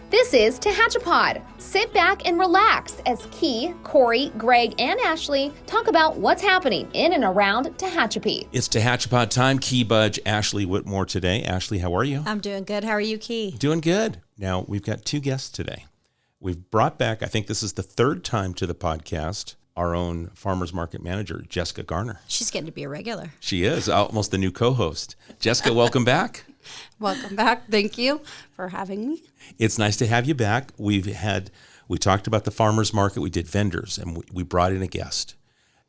This is Tehachapi. Sit back and relax as Key, Corey, Greg, and Ashley talk about what's happening in and around Tehachapi. It's Tehachapi time. Key Budge, Ashley Whitmore today. Ashley, how are you? I'm doing good. How are you, Key? Doing good. Now, we've got two guests today. We've brought back, I think this is the third time to the podcast, our own farmers market manager, Jessica Garner. She's getting to be a regular. She is, almost the new co-host. Jessica, welcome back. Welcome back. Thank you for having me. It's nice to have you back. We talked about the farmers market. We did vendors, and we brought in a guest.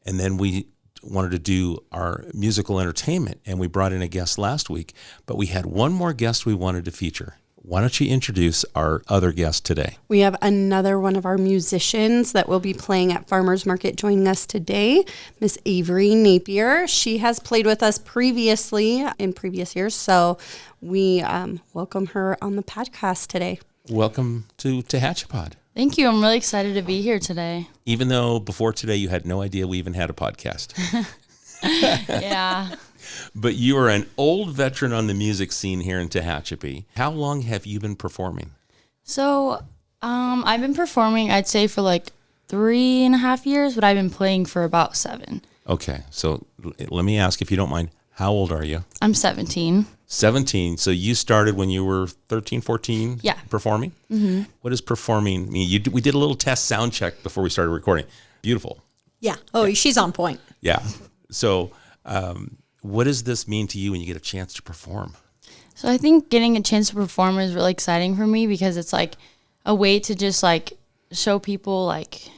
And then we wanted to do our musical entertainment, and we brought in a guest last week. But we had one more guest we wanted to feature. Why don't you introduce our other guest today? We have another one of our musicians that will be playing at Farmers Market joining us today, Miss Averee Napier. She has played with us previously in previous years, so we welcome her on the podcast today. Welcome to Tehachapi. Thank you. I'm really excited to be here today. Even though before today you had no idea we even had a podcast. Yeah. But you are an old veteran on the music scene here in Tehachapi. How long have you been performing? So I've been performing, I'd say, for like 3.5 years, but I've been playing for about 7. Okay. So let me ask, if you don't mind, how old are you? I'm 17. 17. So you started when you were 13, 14? Yeah. Performing? Mm-hmm. What does performing mean? We did a little test sound check before we started recording. Beautiful. Yeah. Oh, she's on point. Yeah. So what does this mean to you when you get a chance to perform? So I think getting a chance to perform is really exciting for me because it's like a way to just like show people like,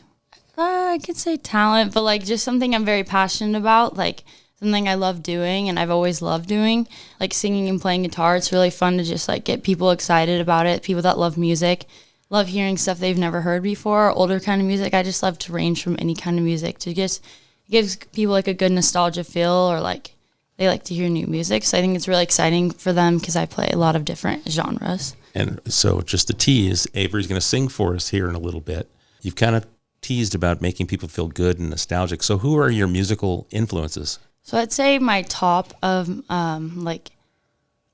I could say talent, but like just something I'm very passionate about, like something I love doing and I've always loved doing, like singing and playing guitar. It's really fun to just like get people excited about it. People that love music, love hearing stuff they've never heard before, older kind of music. I just love to range from any kind of music to just gives people like a good nostalgia feel, or like they like to hear new music. So I think it's really exciting for them because I play a lot of different genres. And so just to tease, Avery's going to sing for us here in a little bit. You've kind of teased about making people feel good and nostalgic. So who are your musical influences? So I'd say my top of like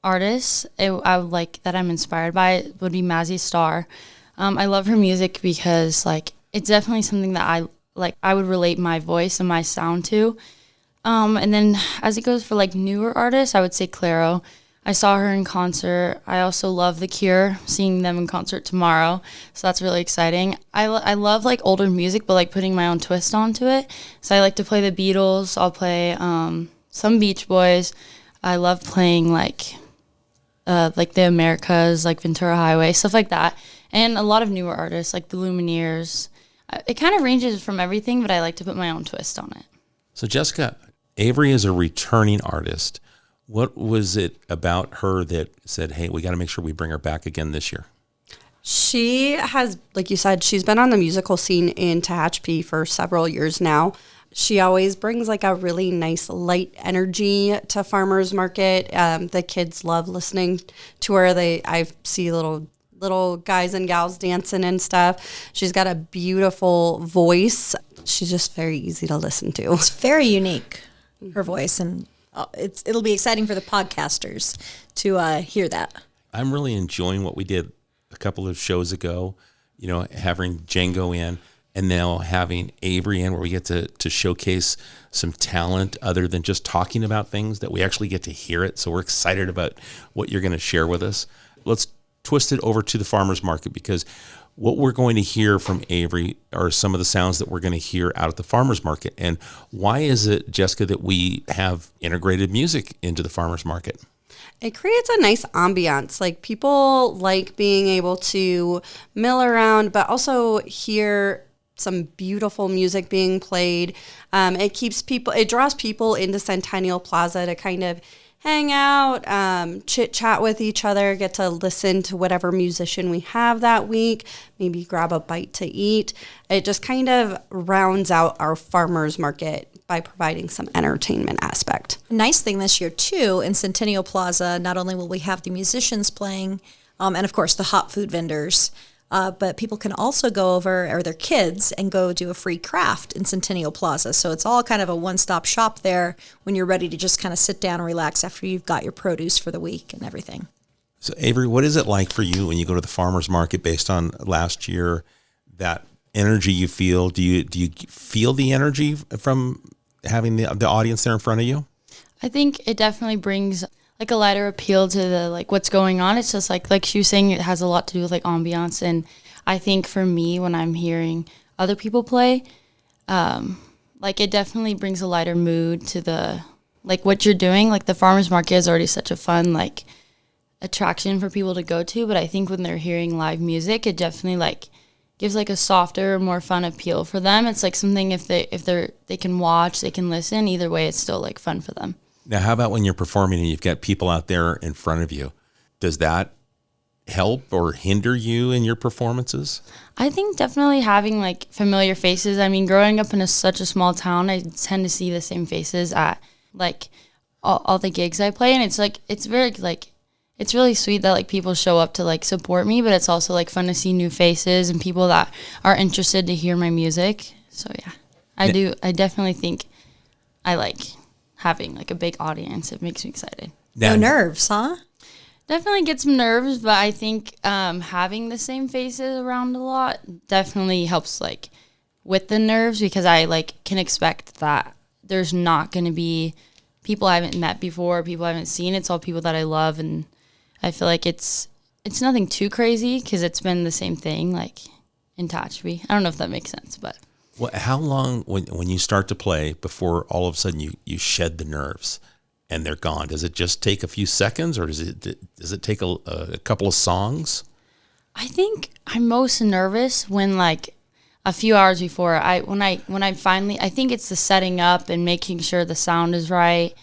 artists I would like that I'm inspired by would be Mazzy Star. I love her music because like it's definitely something that I would relate my voice and my sound to. And then as it goes for like newer artists, I would say Clairo. I saw her in concert. I also love The Cure, seeing them in concert tomorrow. So that's really exciting. I love like older music, but like putting my own twist onto it. So I like to play the Beatles. I'll play some Beach Boys. I love playing like the Americas, like Ventura Highway, stuff like that. And a lot of newer artists like the Lumineers. It kind of ranges from everything, but I like to put my own twist on it. So Jessica, Averee is a returning artist. What was it about her that said, hey, we got to make sure we bring her back again this year? She has, like you said, she's been on the musical scene in Tehachapi for several years now. She always brings like a really nice light energy to Farmers Market. The kids love listening to her. I see little guys and gals dancing and stuff. She's got a beautiful voice. She's just very easy to listen to. It's very unique, her voice, and it'll be exciting for the podcasters to hear that. I'm really enjoying what we did a couple of shows ago, having Django in and now having Averee in, where we get to showcase some talent other than just talking about things, that we actually get to hear it. So we're excited about what you're going to share with us. Let's twist it over to the farmers market, because what we're going to hear from Averee are some of the sounds that we're going to hear out at the farmers market. And why is it, Jessica, that we have integrated music into the farmers market? It creates a nice ambiance. Like, people like being able to mill around, but also hear some beautiful music being played. It draws people into Centennial Plaza to kind of hang out, chit chat with each other, get to listen to whatever musician we have that week, maybe grab a bite to eat. It just kind of rounds out our farmers market by providing some entertainment aspect. A nice thing this year too, in Centennial Plaza, not only will we have the musicians playing, and of course the hot food vendors, but people can also go over, or their kids, and go do a free craft in Centennial Plaza. So it's all kind of a one-stop shop there when you're ready to just kind of sit down and relax after you've got your produce for the week and everything. So Averee, what is it like for you when you go to the farmer's market based on last year, that energy you feel? Do you feel the energy from having the audience there in front of you? I think it definitely brings like a lighter appeal to the like what's going on. It's just like she was saying, it has a lot to do with like ambiance. And I think for me, when I'm hearing other people play, like it definitely brings a lighter mood to the like what you're doing. Like the farmers market is already such a fun like attraction for people to go to, but I think when they're hearing live music, it definitely like gives like a softer, more fun appeal for them. It's like something if they can watch, they can listen. Either way, it's still like fun for them. Now, how about when you're performing and you've got people out there in front of you? Does that help or hinder you in your performances? I think definitely having like familiar faces. I mean, growing up in such a small town, I tend to see the same faces at like all the gigs I play, and it's like it's very like it's really sweet that like people show up to like support me, but it's also like fun to see new faces and people that are interested to hear my music. So yeah, I definitely think I like having like a big audience. It makes me excited. No nerves, huh? Definitely get some nerves, but I think having the same faces around a lot definitely helps like with the nerves, because I like can expect that there's not going to be people I haven't met before, people I haven't seen. It's all people that I love, and I feel like it's nothing too crazy because it's been the same thing like in Tehachapi. I don't know if that makes sense, but. Well, how long when you start to play before all of a sudden you shed the nerves and they're gone? Does it just take a few seconds, or does it take a couple of songs? I think I'm most nervous when like a few hours before when I finally, I think it's the setting up and making sure the sound is right.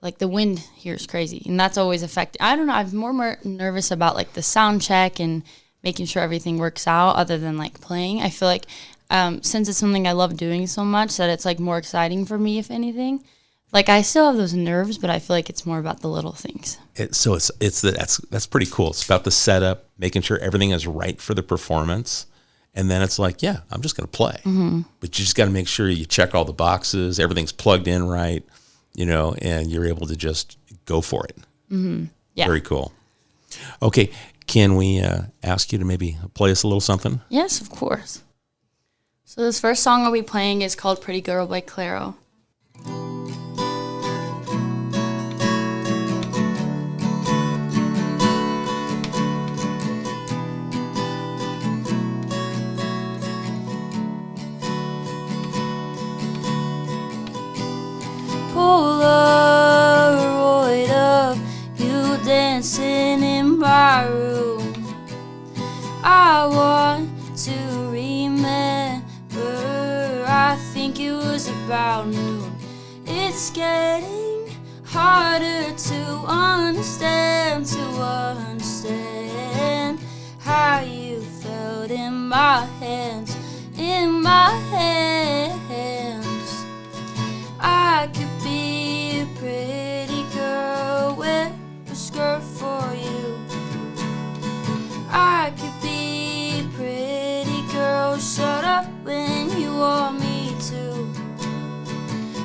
Like the wind here is crazy, and that's always affecting. I don't know. I'm more nervous about like the sound check and making sure everything works out, other than like playing. I feel like since it's something I love doing so much, that it's like more exciting for me, if anything. Like I still have those nerves, but I feel like it's more about the little things. That's pretty cool. It's about the setup, making sure everything is right for the performance, and then it's like, yeah, I'm just going to play. Mm-hmm. But you just got to make sure you check all the boxes, everything's plugged in right, and you're able to just go for it. Mm-hmm. Yeah. Very cool. Okay, can we ask you to maybe play us a little something? Yes, of course. So this first song I'll be playing is called Pretty Girl by Claro. Polaroid of you dancing in my room. I want to remember, I think it was about noon. It's getting harder to understand how you felt in my hands, I could be a pretty girl, wear a skirt for you. I could be a pretty girl, shut up when you want me to.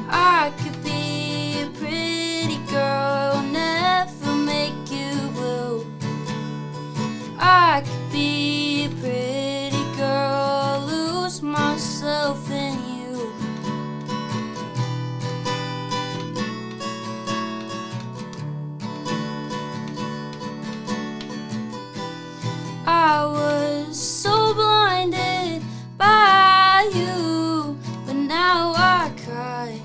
I could be a pretty girl, never make you blue. I could be a pretty girl, lose myself in you. I was so blinded by you, but now I cry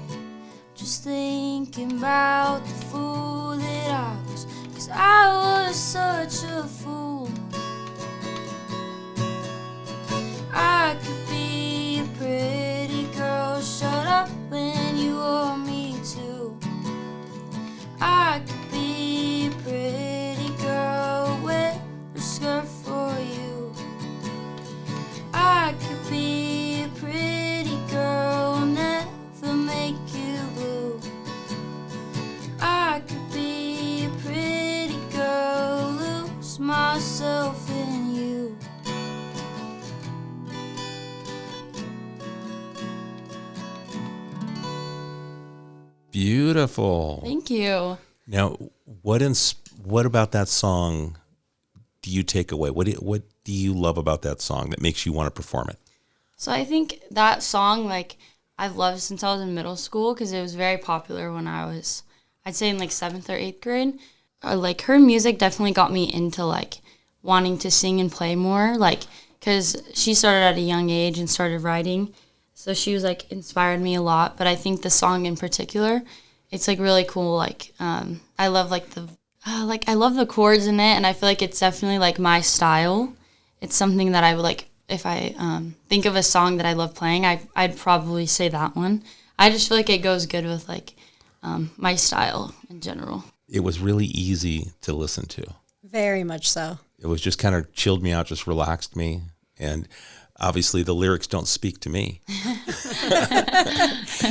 just thinking about the fool that I was, 'cause I was such a fool. I could be a pretty girl, shut up when you want me to. I could be a pretty girl, wear a skirt for you. I could be a pretty girl, never make you blue. I could be a pretty girl, lose myself in you. Beautiful. Thank you. Now, what about that song do you take away? What do you love about that song that makes you want to perform it? So I think that song, like, I've loved since I was in middle school because it was very popular when I was, I'd say in like 7th or 8th grade. Like, her music definitely got me into like wanting to sing and play more, like, because she started at a young age and started writing. So she was like inspired me a lot. But I think the song in particular, it's like really cool. Like, I love like I love the chords in it, and I feel like it's definitely like my style. It's something that I would like, if I think of a song that I love playing, I'd probably say that one. I just feel like it goes good with like my style in general. It was really easy to listen to. Very much so. It was just kind of chilled me out, just relaxed me. And obviously the lyrics don't speak to me.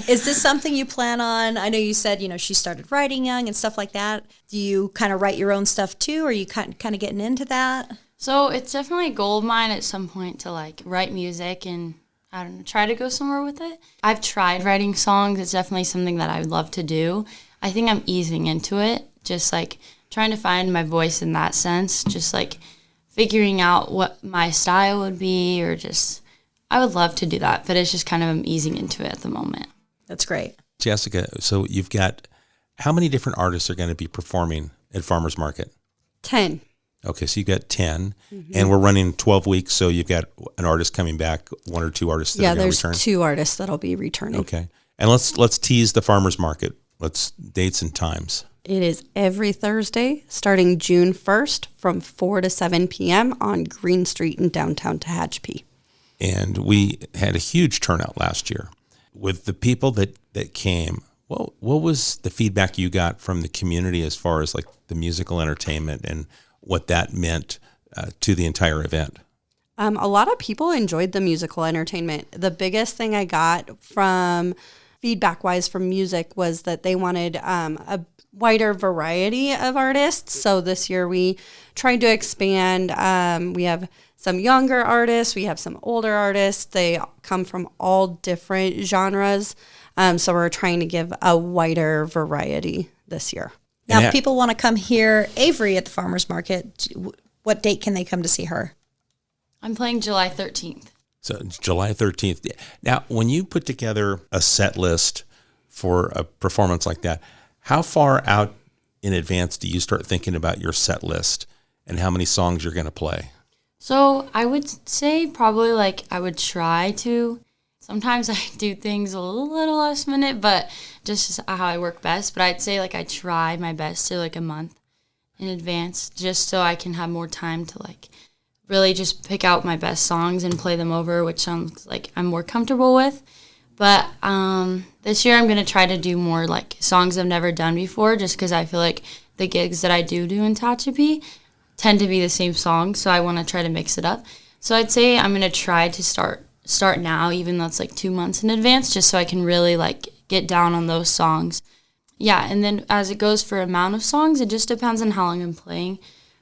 Is this something you plan on? I know you said, she started writing young and stuff like that. Do you kind of write your own stuff too? Or are you kind of getting into that? So it's definitely a goal of mine at some point to like write music and, I don't know, try to go somewhere with it. I've tried writing songs. It's definitely something that I would love to do. I think I'm easing into it, just like trying to find my voice in that sense, just like figuring out what my style would be, or just, I would love to do that, but it's just kind of I'm easing into it at the moment. That's great. Jessica, so you've got, how many different artists are going to be performing at Farmers Market? 10. Okay, so you've got 10, and we're running 12 weeks, so you've got an artist coming back, one or two artists that are going to return? There's 2 artists that'll be returning. Okay, and let's tease the Farmers Market. Let's dates and times. It is every Thursday, starting June 1st from 4 to 7 p.m. on Green Street in downtown Tehachapi. And we had a huge turnout last year. With the people that came, what was the feedback you got from the community as far as like the musical entertainment and what that meant to the entire event? A lot of people enjoyed the musical entertainment. The biggest thing I got from feedback-wise from music was that they wanted a wider variety of artists. So this year we tried to expand. We have some younger artists. We have some older artists. They come from all different genres. So we're trying to give a wider variety this year. Now, if people want to come hear Averee at the Farmers Market, what date can they come to see her? I'm playing July 13th. So it's July 13th. Now, when you put together a set list for a performance like that, how far out in advance do you start thinking about your set list and how many songs you're going to play? So I would say probably like I would try to. Sometimes I do things a little last minute, but just how I work best. But I'd say like I try my best to like a month in advance, just so I can have more time to like really just pick out my best songs and play them over, which sounds like I'm more comfortable with. But this year I'm going to try to do more like songs I've never done before, just because I feel like the gigs that I do in Tehachapi tend to be the same songs, so I want to try to mix it up. So I'd say I'm going to try to start now, even though it's like 2 months in advance, just so I can really like get down on those songs. Yeah, and then as it goes for amount of songs, it just depends on how long I'm playing.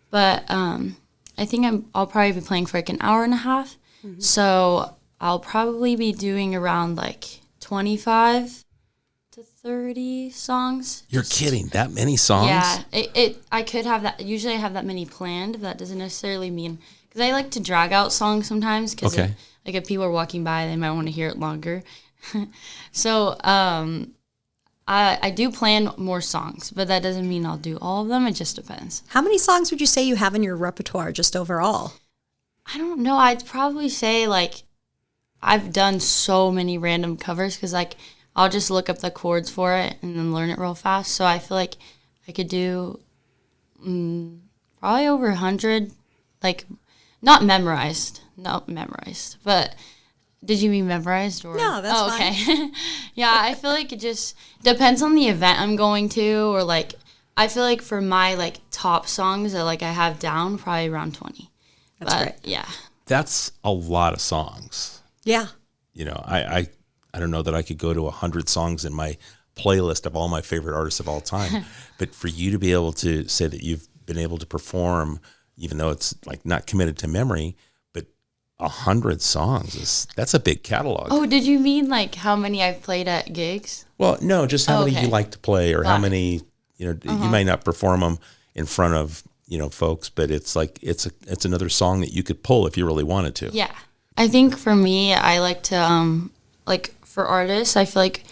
But I think I'll probably be playing for like an hour and a half. Mm-hmm. So I'll probably be doing around like 25 to 30 songs. You're kidding, that many songs? Yeah, I could have that. Usually I have that many planned, but that doesn't necessarily mean, because I like to drag out songs sometimes, because if people are walking by, they might want to hear it longer. So I do plan more songs, but that doesn't mean I'll do all of them. It just depends. How many songs would you say you have in your repertoire just overall? I don't know. I'd probably say like I've done so many random covers, because like I'll just look up the chords for it and then learn it real fast. So I feel like I could do probably over 100, like not memorized, but did you mean memorized? Or? No, that's fine. Okay. Yeah, I feel like it just depends on the event I'm going to, or like I feel like for my like top songs that like I have down, probably around 20. That's great. Yeah. That's a lot of songs. Yeah. You know, I don't know that I could go to 100 songs in my playlist of all my favorite artists of all time. But for you to be able to say that you've been able to perform, even though it's like not committed to memory, but 100 songs, that's a big catalog. Oh, did you mean like how many I've played at gigs? Well, no, just how many Okay. you like to play, or how many, you know, you might not perform them in front of folks, but it's like it's another song that you could pull if you really wanted to. Yeah. I think for me, I like to like for artists, I feel like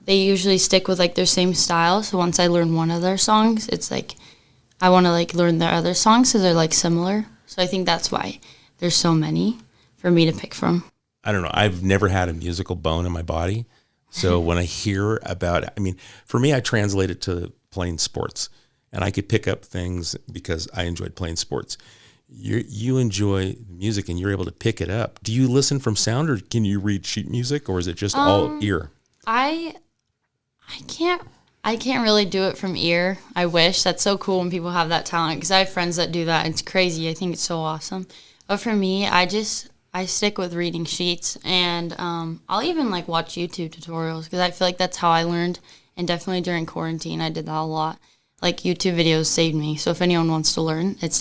they usually stick with like their same style. So once I learn one of their songs, it's like I want to like learn their other songs because they're like similar. So I think that's why there's so many for me to pick from. I don't know. I've never had a musical bone in my body. So when I hear about, for me, I translate it to playing sports, and I could pick up things because I enjoyed playing sports. You enjoy music and you're able to pick it up. Do you listen from sound, or can you read sheet music, or is it just all ear? I can't really do it from ear. I wish. That's so cool when people have that talent, because I have friends that do that. It's crazy. I think it's so awesome. But for me, I stick with reading sheets, and I'll even like watch YouTube tutorials because I feel like that's how I learned. And definitely during quarantine, I did that a lot. Like YouTube videos saved me. So if anyone wants to learn, it's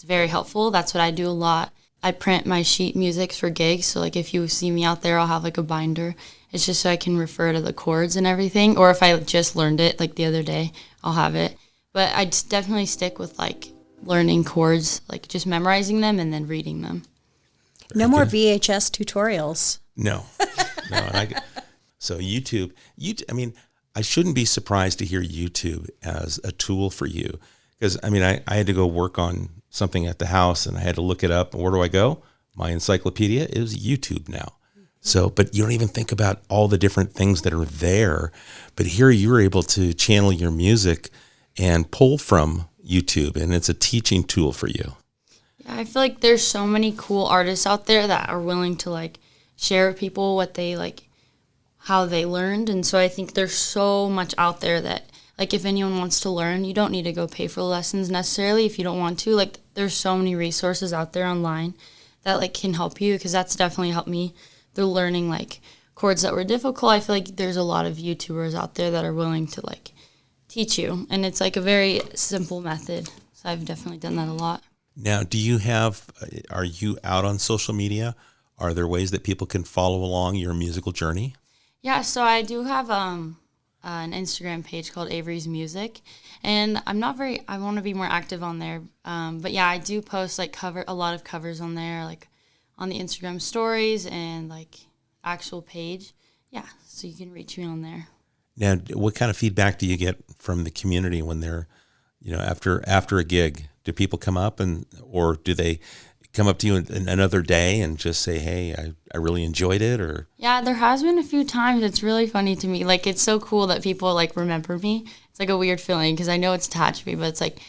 very helpful. That's what I do a lot. I print my sheet music for gigs. So like if you see me out there, I'll have like a binder. It's just so I can refer to the chords and everything. Or if I just learned it like the other day, I'll have it. But I definitely stick with like learning chords, like just memorizing them and then reading them. No more VHS tutorials. No. So YouTube, I shouldn't be surprised to hear YouTube as a tool for you, because I had to go work on something at the house and I had to look it up. And where do I go? My encyclopedia is YouTube now. So, but you don't even think about all the different things that are there. But here you're able to channel your music and pull from YouTube, and it's a teaching tool for you. I feel like there's so many cool artists out there that are willing to like share with people what they like, how they learned. And so I think there's so much out there that like if anyone wants to learn, you don't need to go pay for lessons necessarily if you don't want to. Like there's so many resources out there online that like can help you, because that's definitely helped me through learning like chords that were difficult. I feel like there's a lot of YouTubers out there that are willing to like teach you, and it's like a very simple method. So I've definitely done that a lot. Now, are you out on social media? Are there ways that people can follow along your musical journey? Yeah, so I do have an Instagram page called Averee's Music, and I want to be more active on there. But yeah, I do post like a lot of covers on there, like on the Instagram stories and like actual page. Yeah, so you can reach me on there. Now, what kind of feedback do you get from the community when they're, after a gig? Do people come up or do they come up to you another day and just say, hey, I really enjoyed it? Or yeah, there has been a few times. It's really funny to me. Like, it's so cool that people like remember me. It's like a weird feeling because I know it's Tehachapi, but it's like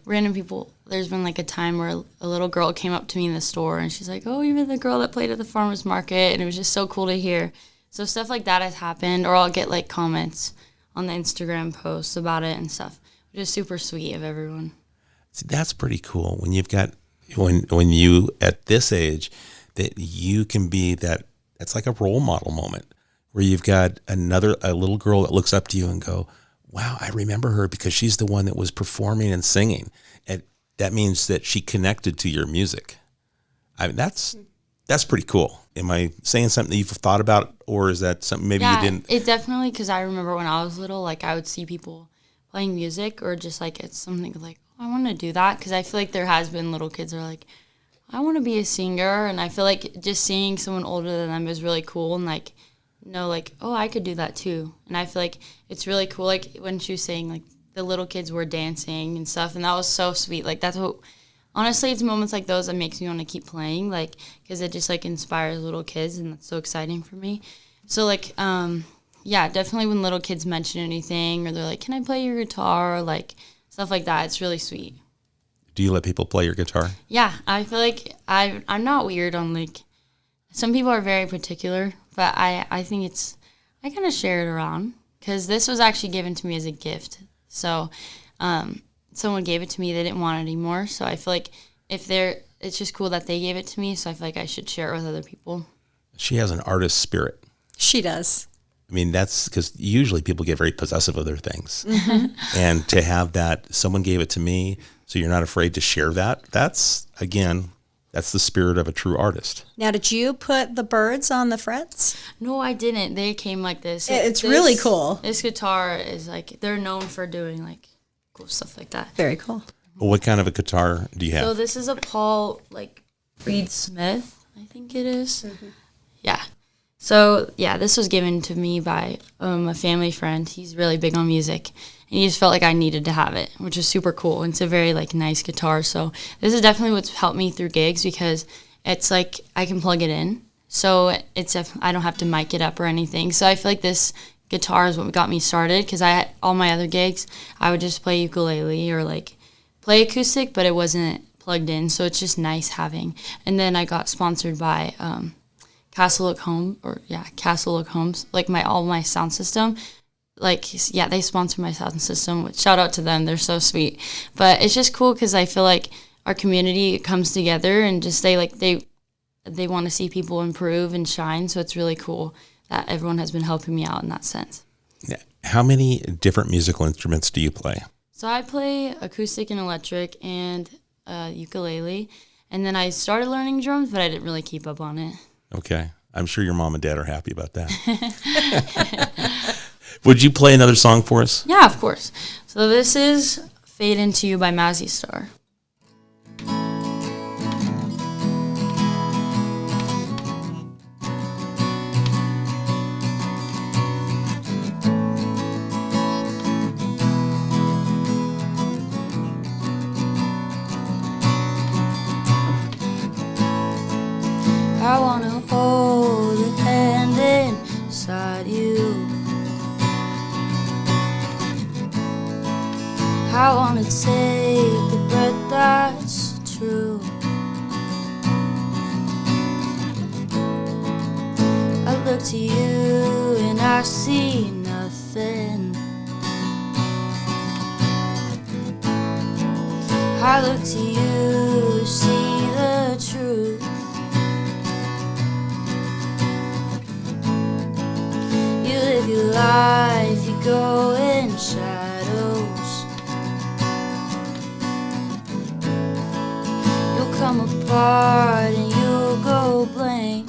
random people. There's been like a time where a little girl came up to me in the store and she's like, oh, you were the girl that played at the farmer's market. And it was just so cool to hear. So stuff like that has happened, or I'll get like comments on the Instagram posts about it and stuff, which is super sweet of everyone. See, that's pretty cool when you've got, when you at this age, that you can be that's like a role model moment where you've got a little girl that looks up to you and go, wow, I remember her because she's the one that was performing and singing. And that means that she connected to your music. That's pretty cool. Am I saying something that you've thought about, or is that something maybe you didn't? It definitely, because I remember when I was little, like I would see people playing music, or just like it's something like, oh, I want to do that, because I feel like there has been little kids that are like, I want to be a singer, and I feel like just seeing someone older than them is really cool, and like, like, oh, I could do that too. And I feel like it's really cool, like when she was saying like the little kids were dancing and stuff, and that was so sweet. Like that's what, honestly, it's moments like those that makes me want to keep playing, like, because it just like inspires little kids, and that's so exciting for me. So like, yeah, definitely when little kids mention anything, or they're like, can I play your guitar, or like stuff like that, it's really sweet. Do you let people play your guitar? Yeah, I feel like I'm not weird on like, some people are very particular, but I think I kind of share it around, because this was actually given to me as a gift. So someone gave it to me, they didn't want it anymore. So I feel like it's just cool that they gave it to me. So I feel like I should share it with other people. She has an artist spirit. She does. I mean, that's because usually people get very possessive of their things. Mm-hmm. And to have that, someone gave it to me, so you're not afraid to share that. That's the spirit of a true artist. Now, did you put the birds on the frets? No, I didn't. They came like this. It's really cool. This guitar is like, they're known for doing like cool stuff like that. Very cool. What kind of a guitar do you have? So this is a Paul Reed Smith, I think it is. Yeah. So yeah, this was given to me by a family friend. He's really big on music, and he just felt like I needed to have it, which is super cool. It's a very nice guitar. So this is definitely what's helped me through gigs because it's I can plug it in. So I don't have to mic it up or anything. So I feel like this guitar is what got me started because all my other gigs, I would just play ukulele or play acoustic, but it wasn't plugged in. So it's just nice having. And then I got sponsored by Castle Oak Homes. All my sound system. They sponsor my sound system. Which, shout out to them. They're so sweet. But it's just cool because I feel like our community comes together and just they want to see people improve and shine. So it's really cool that everyone has been helping me out in that sense. Yeah. How many different musical instruments do you play? So I play acoustic and electric and ukulele. And then I started learning drums, but I didn't really keep up on it. Okay. I'm sure your mom and dad are happy about that. Would you play another song for us? Yeah, of course. So this is Fade Into You by Mazzy Star. I wanna hold a hand inside you. I wanna take the breath that's true. I look to you and I see nothing. I look to you to see the truth. You live your life, you go in shadows. You'll come apart and you'll go blank.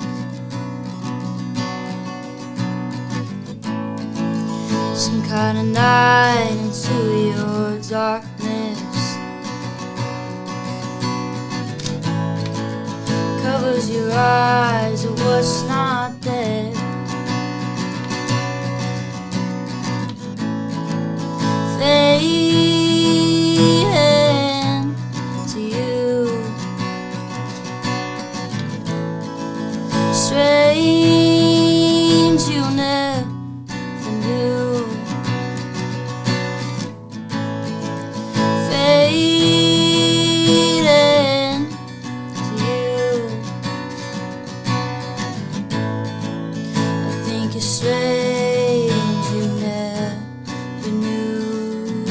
Some kind of night into your darkness covers your eyes of what's not there. Fading to you, strange you never knew. Fading to you, I think it's strange you never knew.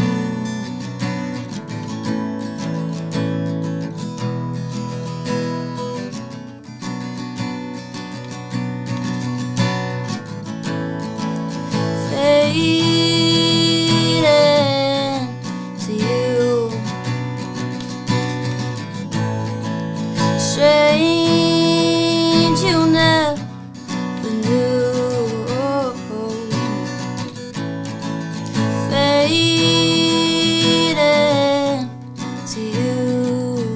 Fading to you, strange you never knew. Fading to you,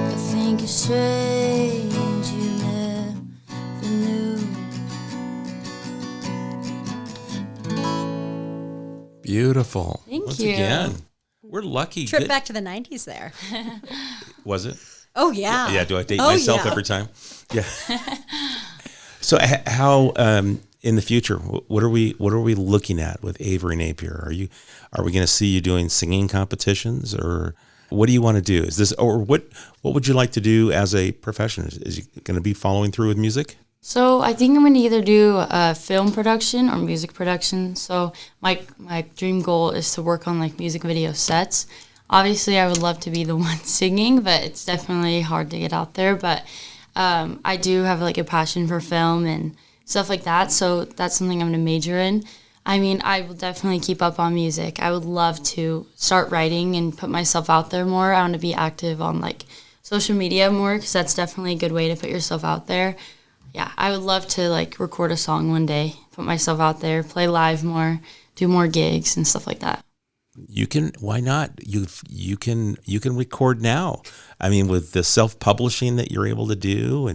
I think it's strange you never knew. Beautiful. Thank Once you. again, we're lucky. Trip Good- back to the 90s there. Was it? Oh, yeah. Yeah. Do I date Oh, myself yeah. every time? Yeah. So how in the future, what are we looking at with Averee Napier? Are we going to see you doing singing competitions, or what do you want to do? Is this, or what would you like to do as a profession? Is you going to be following through with music? So I think I'm going to either do film production or music production. So my dream goal is to work on music video sets. Obviously, I would love to be the one singing, but it's definitely hard to get out there. But I do have a passion for film and stuff like that. So that's something I'm going to major in. I mean, I will definitely keep up on music. I would love to start writing and put myself out there more. I want to be active on social media more because that's definitely a good way to put yourself out there. Yeah, I would love to record a song one day, put myself out there, play live more, do more gigs and stuff like that. You can. Why not? You can record now. I mean, with the self-publishing that you're able to do,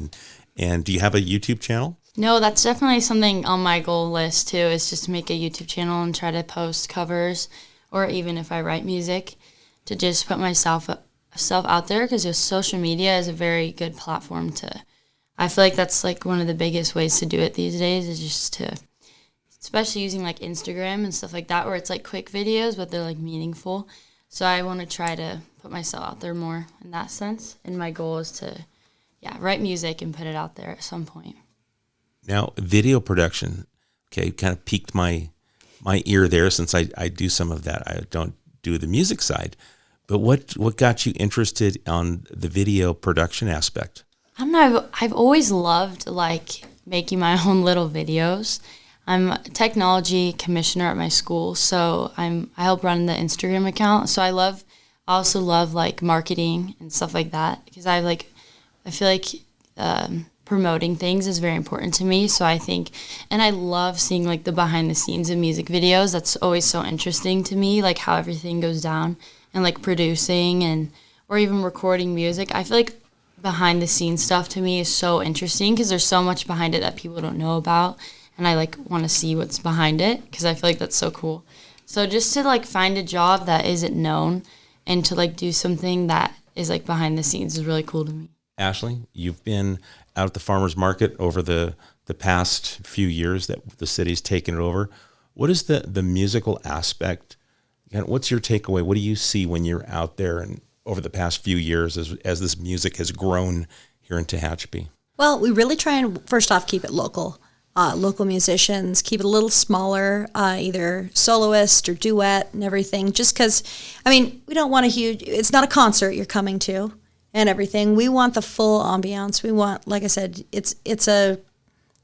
and do you have a YouTube channel? No, that's definitely something on my goal list too, is just to make a YouTube channel and try to post covers, or even if I write music, to just put myself out there, because social media is a very good platform to, I feel like that's like one of the biggest ways to do it these days, is just to, especially using like Instagram and stuff like that, where it's like quick videos, but they're like meaningful. So I want to try to put myself out there more in that sense. And my goal is to, write music and put it out there at some point. Now, video production, okay, kind of piqued my ear there, since I do some of that. I don't do the music side. But what got you interested on the video production aspect? I don't know. I've always loved like making my own little videos. I'm a technology commissioner at my school, so I help run the Instagram account. So I also love like marketing and stuff like that, because I feel like promoting things is very important to me. So I think, and I love seeing like the behind the scenes of music videos. That's always so interesting to me, like how everything goes down, and like producing or even recording music. I feel like behind the scenes stuff to me is so interesting, because there's so much behind it that people don't know about, and I like want to see what's behind it, because I feel like that's so cool. So just to like find a job that isn't known and to like do something that is like behind the scenes is really cool to me. Ashley, you've been out at the farmers market over the past few years that the city's taken it over. What is the musical aspect? What's your takeaway? What do you see when you're out there and over the past few years as this music has grown here in Tehachapi? Well, we really try and, first off, keep it local. Local musicians, keep it a little smaller, either soloist or duet and everything, just because, I mean, we don't want it's not a concert you're coming to and everything. We want the full ambiance. We want, like I said, it's a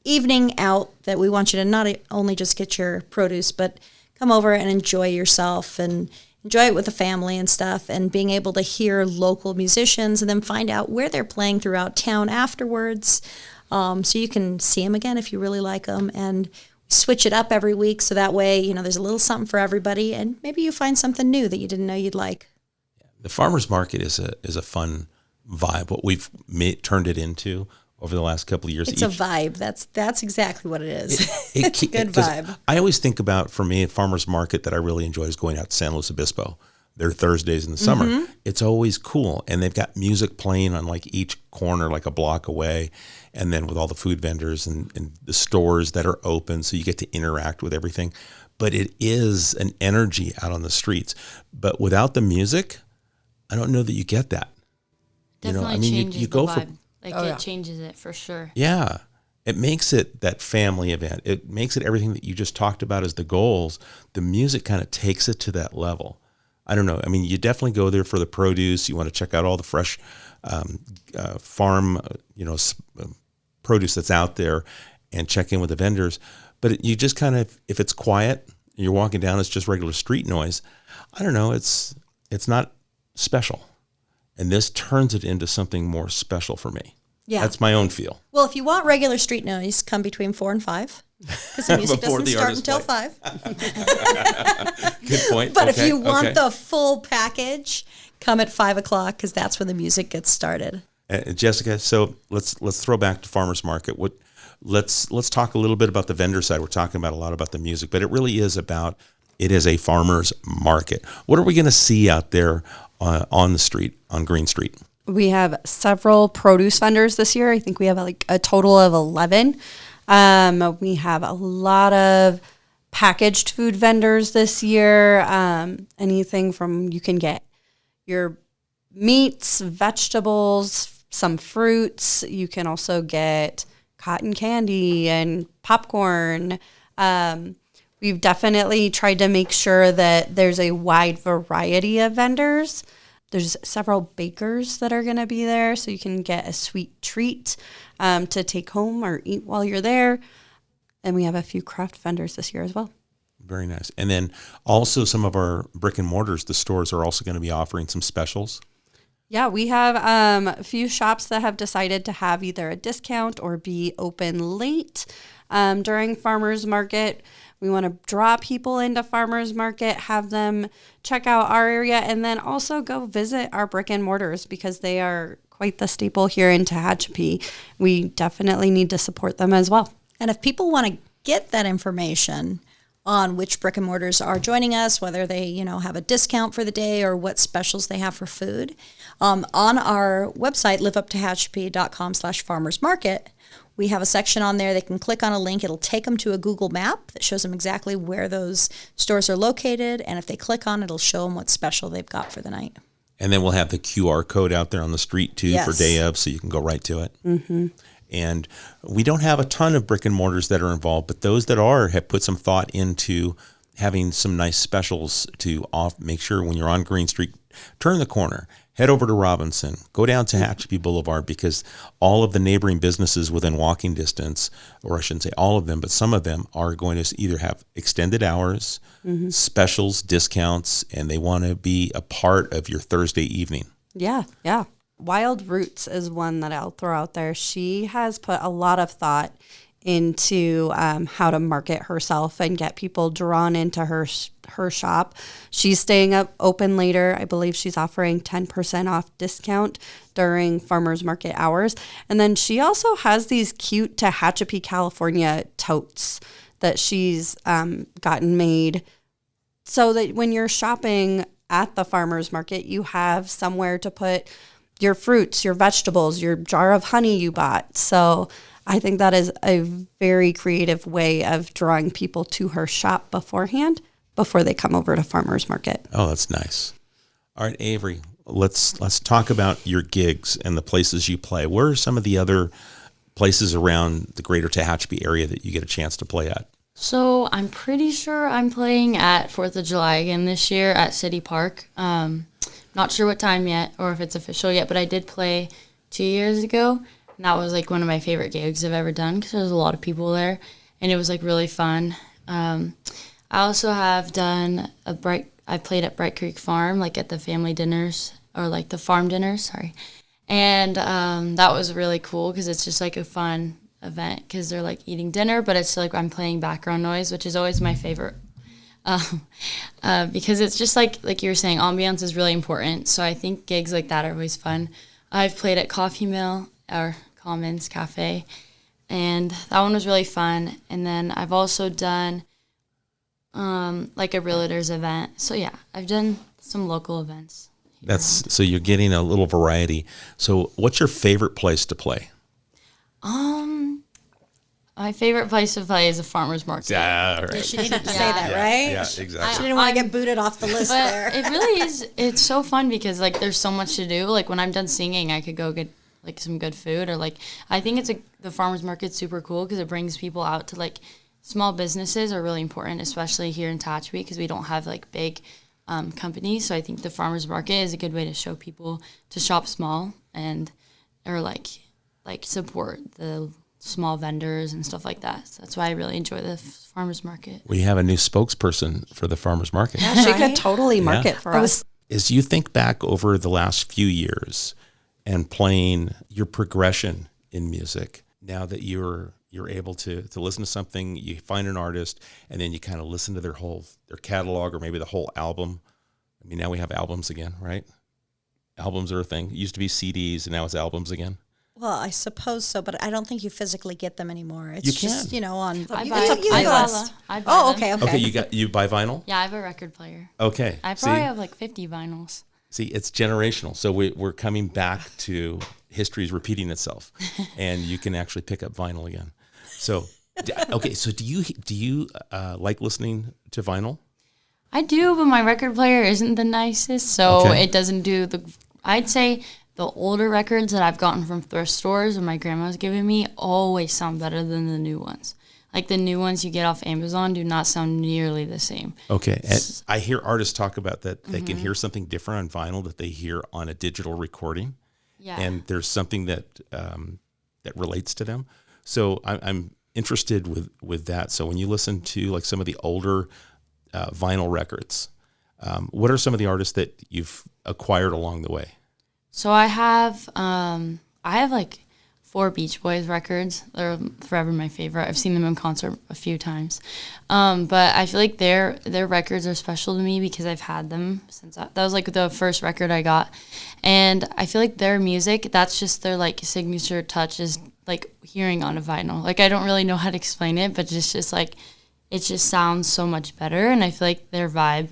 evening out that we want you to not only just get your produce, but come over and enjoy yourself and enjoy it with the family and stuff, and being able to hear local musicians and then find out where they're playing throughout town afterwards. So you can see them again if you really like them, and switch it up every week, so that way, there's a little something for everybody, and maybe you find something new that you didn't know you'd like. The farmers market is a fun vibe. What we've turned it into over the last couple of years. It's a vibe. That's exactly what it is. It's a good vibe. I always think about, for me, a farmers market that I really enjoy is going out to San Luis Obispo. They're Thursdays in the summer. Mm-hmm. It's always cool. And they've got music playing on like each corner, like a block away. And then with all the food vendors and the stores that are open, so you get to interact with everything. But it is an energy out on the streets. But without the music, I don't know that you get that. Definitely changes you go the vibe. It changes it for sure. Yeah. It makes it that family event. It makes it everything that you just talked about as the goals. The music kind of takes it to that level. I don't know. I mean, you definitely go there for the produce. You want to check out all the fresh farm, produce that's out there, and check in with the vendors. But you just kind of, if it's quiet, you're walking down, it's just regular street noise. I don't know. It's not special. And this turns it into something more special for me. Yeah. That's my own feel. Well, if you want regular street noise, come between 4 and 5. Because the music doesn't start until 5. Good point. But if you want the full package, come at 5 o'clock, because that's when the music gets started. Jessica, so let's throw back to farmers market. Let's talk a little bit about the vendor side. We're talking about a lot about the music, but it really is a farmers market. What are we going to see out there on the street, on Green Street? We have several produce vendors this year. I think we have like a total of 11. We have a lot of packaged food vendors this year. Anything from, you can get your meats, vegetables, some fruits. You can also get cotton candy and popcorn. We've definitely tried to make sure that there's a wide variety of vendors. There's several bakers that are going to be there, so you can get a sweet treat to take home or eat while you're there. And we have a few craft vendors this year as well. Very nice. And then also some of our brick and mortars, the stores are also going to be offering some specials. Yeah, we have a few shops that have decided to have either a discount or be open late during farmers market. We want to draw people into farmers market, have them check out our area, and then also go visit our brick and mortars because they are quite the staple here in Tehachapi. We definitely need to support them as well. And if people want to get that information on which brick and mortars are joining us, whether they, have a discount for the day or what specials they have for food, on our website, liveuptehachapi.com/farmersmarket, we have a section on there. They can click on a link. It'll take them to a Google map that shows them exactly where those stores are located. And if they click on it, it'll show them what special they've got for the night. And then we'll have the QR code out there on the street too for day of, so you can go right to it. Mm-hmm. And we don't have a ton of brick and mortars that are involved, but those that are have put some thought into having some nice specials to make sure when you're on Green Street, turn the corner, head over to Robinson, go down to Tehachapi Boulevard, because all of the neighboring businesses within walking distance, or I shouldn't say all of them, but some of them are going to either have extended hours, specials, discounts, and they want to be a part of your Thursday evening. Yeah. Wild Roots is one that I'll throw out there. She has put a lot of thought into how to market herself and get people drawn into her shop. She's staying open later. I believe she's offering 10% off discount during farmers market hours. And then she also has these cute Tehachapi, California totes that she's gotten made so that when you're shopping at the farmers market, you have somewhere to put your fruits, your vegetables, your jar of honey you bought. So I think that is a very creative way of drawing people to her shop beforehand before they come over to farmers market. Oh, that's nice. All right, Averee, let's talk about your gigs and the places you play. Where are some of the other places around the greater Tehachapi area that you get a chance to play at? So I'm pretty sure I'm playing at 4th of July again this year at City Park. Not sure what time yet or if it's official yet, but I did play 2 years ago. And that was like one of my favorite gigs I've ever done because there was a lot of people there and it was like really fun. I also have done I played at Bright Creek Farm, like at the family dinners or like the farm dinners, sorry. And that was really cool because it's just like a fun event because they're like eating dinner, but it's like I'm playing background noise, which is always my favorite. Because it's just like you were saying, ambiance is really important. So I think gigs like that are always fun. I've played at Coffee Mill or Commons Cafe, and that one was really fun. And then I've also done like a realtors event. So yeah, I've done some local events. So you're getting a little variety. So what's your favorite place to play? My favorite place to play is a farmer's market. Yeah, all right. She needed to say that, right? Yeah, exactly. She didn't want to get booted off the list But there. it really is. It's so fun because like there's so much to do. Like when I'm done singing, I could go get like some good food or like I think the farmers market's super cool because it brings people out to like small businesses are really important, especially here in Tehachapi because we don't have like big companies. So I think the farmers market is a good way to show people to shop small and or like support the small vendors and stuff like that. So that's why I really enjoy the farmers market. We have a new spokesperson for the farmers market. Yeah, she could totally market for us. As you think back over the last few years and playing your progression in music, now that you're able to listen to something, you find an artist, and then you kind of listen to their catalog or maybe the whole album. I mean, now we have albums again, right? Albums are a thing. It used to be CDs, and now it's albums again. Well, I suppose so, but I don't think you physically get them anymore. It's You just, can. On. I It's buy a playlist. I buy Oh, them. okay. Okay, you buy vinyl? Yeah, I have a record player. Okay. I probably have like 50 vinyls. See, it's generational. So we're coming back to history is repeating itself, and you can actually pick up vinyl again. So, okay. So do you like listening to vinyl? I do, but my record player isn't the nicest, so Okay. it doesn't do I'd say the older records that I've gotten from thrift stores and my grandma's given me always sound better than the new ones. Like the new ones you get off Amazon do not sound nearly the same. Okay. And I hear artists talk about that they can hear something different on vinyl that they hear on a digital recording. Yeah. And there's something that that relates to them. So I'm interested with that. So when you listen to like some of the older vinyl records, what are some of the artists that you've acquired along the way? So I have like 4 Beach Boys records. They're forever my favorite. I've seen them in concert a few times. But I feel like their records are special to me because I've had them since that was like the first record I got. And I feel like their music, that's just their like signature touch is like hearing on a vinyl. Like I don't really know how to explain it, but it's just like it just sounds so much better. And I feel like their vibe,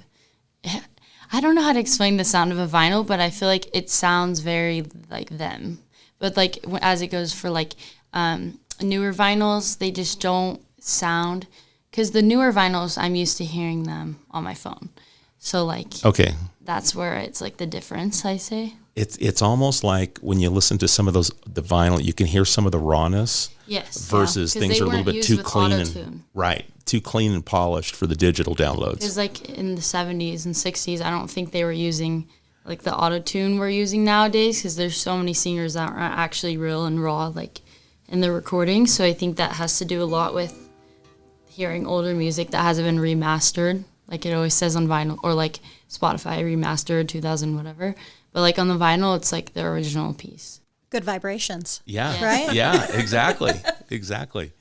I don't know how to explain the sound of a vinyl, but I feel like it sounds very like them. But like as it goes for like newer vinyls, they just don't sound, because the newer vinyls, I'm used to hearing them on my phone. So like, Okay. that's where it's like the difference, I say. It's almost like when you listen to some of the vinyl, you can hear some of the rawness. Yes. Versus yeah. things they are a little weren't bit used too with clean auto-tune. too clean and polished for the digital downloads. Because like in the 70s and 60s, I don't think they were using like the auto-tune we're using nowadays, because there's so many singers that aren't actually real and raw like in the recording. So I think that has to do a lot with hearing older music that hasn't been remastered, like it always says on vinyl, or like Spotify remastered 2000 whatever. But like on the vinyl, it's like the original piece. Good vibrations. Yeah. Right? Yeah, exactly. Exactly.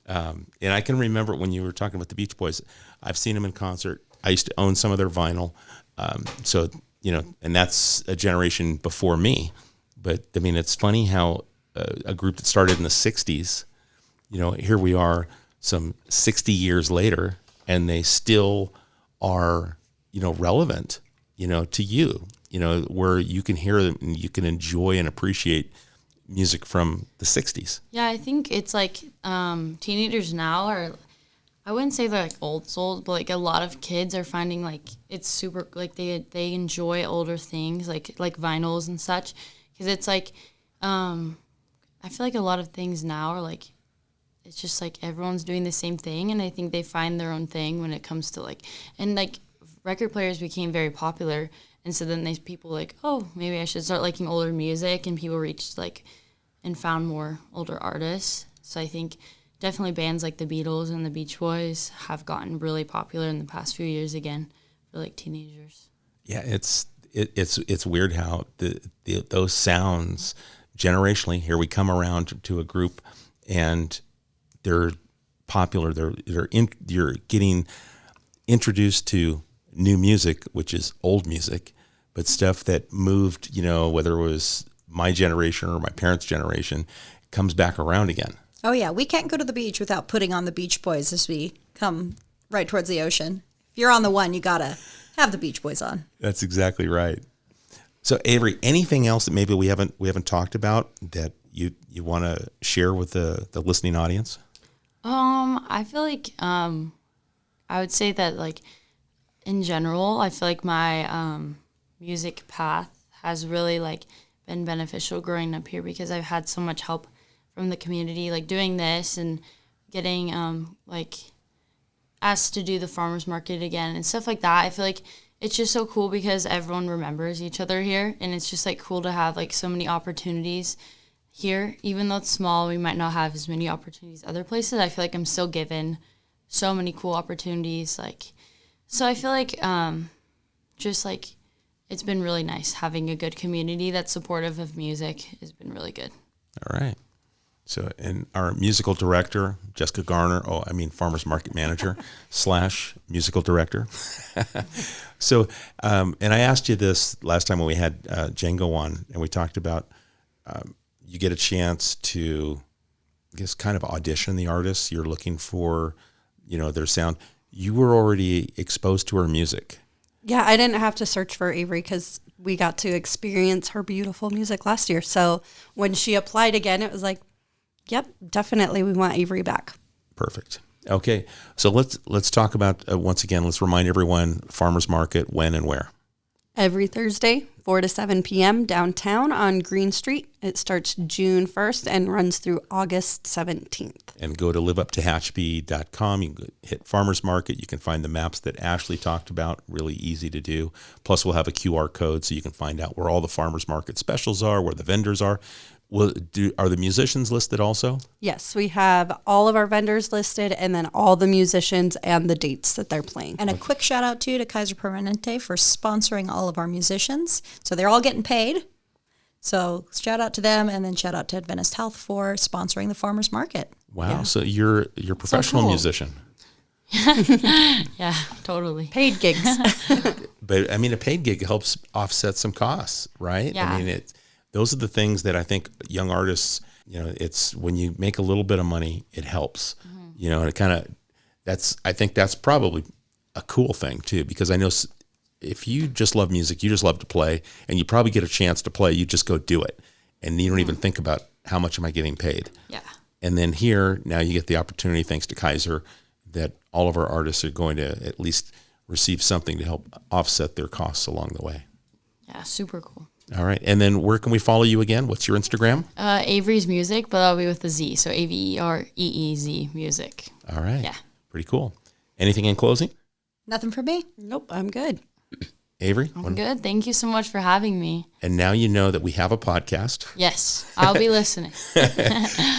And I can remember when you were talking about the Beach Boys, I've seen them in concert. I used to own some of their vinyl. So, and that's a generation before me. But I mean, it's funny how a group that started in the 60s, here we are some 60 years later, and they still are, relevant, to you, where you can hear them and you can enjoy and appreciate music from the 60s. Yeah, I think it's like teenagers now are, I wouldn't say they're like old souls, but like a lot of kids are finding like it's super, like they enjoy older things like vinyls and such, because it's like I feel like a lot of things now are like, it's just like everyone's doing the same thing, and I think they find their own thing when it comes to like, and like record players became very popular, and so then people like, oh, maybe I should start liking older music, and people reached like and found more older artists. So I think definitely bands like the Beatles and the Beach Boys have gotten really popular in the past few years again for like teenagers. Yeah, it's weird how those sounds generationally, here we come around to a group and they're popular. You're getting introduced to new music, which is old music, but stuff that moved, whether it was my generation or my parents' generation, comes back around again. Oh, yeah. We can't go to the beach without putting on the Beach Boys as we come right towards the ocean. If you're on the one, you got to have the Beach Boys on. That's exactly right. So, Averee, anything else that maybe we haven't talked about that you want to share with the listening audience? I feel like I would say that like in general, I feel like my music path has really like been beneficial growing up here, because I've had so much help from the community, like doing this and getting like asked to do the farmers market again and stuff like that. I feel like it's just so cool because everyone remembers each other here, and it's just like cool to have like so many opportunities here. Even though it's small, we might not have as many opportunities other places. I feel like I'm still given so many cool opportunities. Like, so I feel like just like it's been really nice having a good community that's supportive of music. Has been really good. All right. So, and our musical director, Jessica Garner, farmers market manager / musical director. So, and I asked you this last time when we had Django on, and we talked about you get a chance to, I guess, kind of audition the artists you're looking for, their sound. You were already exposed to her music. Yeah, I didn't have to search for Averee because we got to experience her beautiful music last year. So when she applied again, it was like, yep, definitely we want Averee back. Perfect. Okay, so let's talk about, once again, let's remind everyone, farmers market, when and where. Every Thursday, 4 to 7 p.m. downtown on Green Street. It starts June 1st and runs through August 17th. And go to liveuptehachapi.com. You can hit farmers market. You can find the maps that Ashley talked about. Really easy to do. Plus, we'll have a QR code so you can find out where all the farmers market specials are, where the vendors are. Are the musicians listed also? Yes, we have all of our vendors listed, and then all the musicians and the dates that they're playing. And a quick shout out to Kaiser Permanente for sponsoring all of our musicians. So they're all getting paid. So shout out to them, and then shout out to Adventist Health for sponsoring the farmers market. Wow. Yeah. So you're a professional cool. musician. Yeah, totally. Paid gigs. But I mean, a paid gig helps offset some costs, right? Yeah. I mean, those are the things that I think young artists, it's when you make a little bit of money, it helps, and it kind of, I think that's probably a cool thing too, because I know if you just love music, you just love to play, and you probably get a chance to play, you just go do it. And you don't even think about how much am I getting paid. Yeah. And then here, now you get the opportunity, thanks to Kaiser, that all of our artists are going to at least receive something to help offset their costs along the way. Yeah, super cool. All right. And then where can we follow you again? What's your Instagram? Averee's Music, but that'll be with the Z. So AVEREEZ Music. All right. Yeah. Pretty cool. Anything in closing? Nothing for me. Nope, I'm good. Avery? I'm good. Thank you so much for having me. And now you know that we have a podcast. Yes, I'll be listening.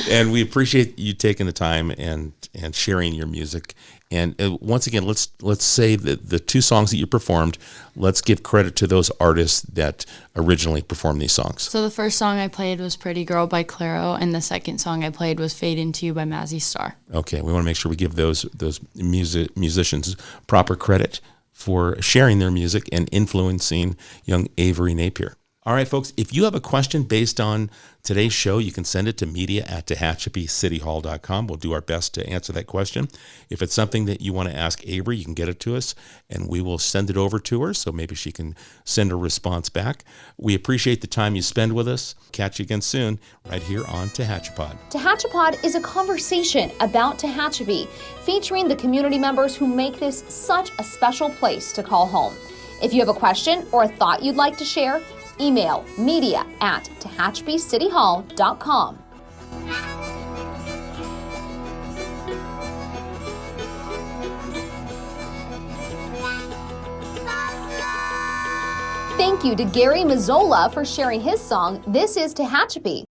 And we appreciate you taking the time and sharing your music. And once again, let's say that the two songs that you performed, let's give credit to those artists that originally performed these songs. So the first song I played was Pretty Girl by Claro, and the second song I played was Fade Into You by Mazzy Star. Okay, we want to make sure we give those musicians proper credit for sharing their music and influencing young Averee Napier. All right, folks, if you have a question based on today's show, you can send it to media@tehachapicityhall.com. We'll do our best to answer that question. If it's something that you want to ask Averee, you can get it to us, and we will send it over to her, so maybe she can send a response back. We appreciate the time you spend with us. Catch you again soon, right here on Tehachapod. Tehachapod is a conversation about Tehachapi, featuring the community members who make this such a special place to call home. If you have a question or a thought you'd like to share, email media@tehachapicityhall.com. Thank you to Gary Mazzola for sharing his song, This is Tehachapi.